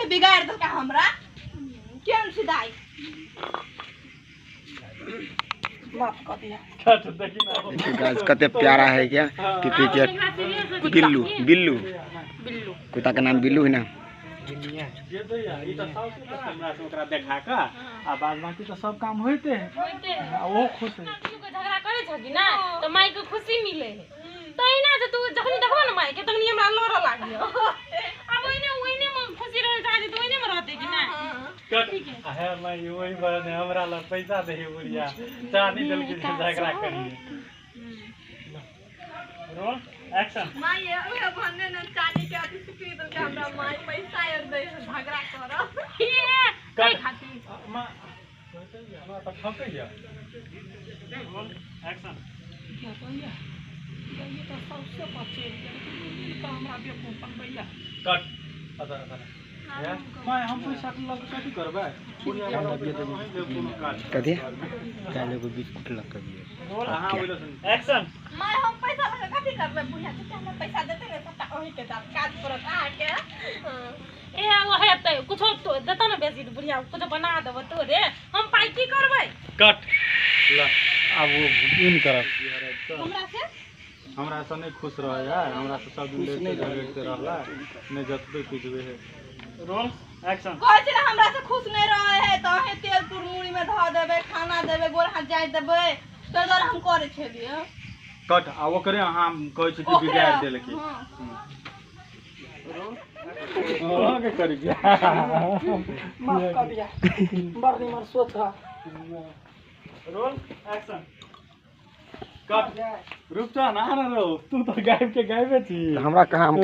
के बिगाड़ दल का हमरा केन सिधाई माफ कर दिया। देखिए गाइस कते प्यारा है क्या टिपी के बिल्लू बिल्लू बिल्लू कुत्ता का नाम बिल्लू है ना। ये तो यार ई तो सब से हमरा से ओकरा देखा का आ बाद बाकी तो सब काम होते हैं वो खुश है। तू को झगड़ा करे छगी ना तो माई को खुशी मिले है तो इना जे तू जखनी देखबो ना माई के तखनी हमरा लड़ लागियो अब ओइने में खुशी रह जाए तो ओइने में रहते कि ना ठीक है। है माई वही बात है हमरा ला पैसा दे बुढ़िया चांदी दल के झगड़ा करिए। Roll action. माई ये भन्ने न चानी के अति सुखी दल के हमरा माई पैसा यार दे झगड़ा कर ये कई खाती मां तो ठकैया। Roll action. ये तो सबसे बचे का हमरा बेवकूफ बनबैया कट अदर यार मैं हम पैसा लग कथि करबै बुढ़िया वाला दे दे कोनो काज कथि काले को बिस्कुट लग कर दिए। रोल हां बोलो सुन एक्शन। माई हम पैसा लगा कथि करबै बुढ़िया के हमरा पैसा देते रे सबटा ओही के साथ काज करत आ के ए वो है त कुछ तो देता ना बेसी बुढ़िया कुछ बना देब तो रे हम पाई की करबै कट ला अब वो इन करब हमरा से नहीं खुश रह यार हमरा से सब दिन लेते रहला नहीं जतबे कुछबे है। Roll action. कहै छै हमरा से खुश नहीं रहे है तो हे तेल तुरमुड़ी में ध देबे खाना देबे गोर हाथ जाय देबे तो दर हम करे छलिए कट आ वो करे हम कहै छी कि बिगाड़ देले के रोल के करी गया माफ कर दिया बड़ निमन सोच रहा। Roll action. कट रुक जा ना रो तू तो गायब के गायबे छी हमरा कहां हम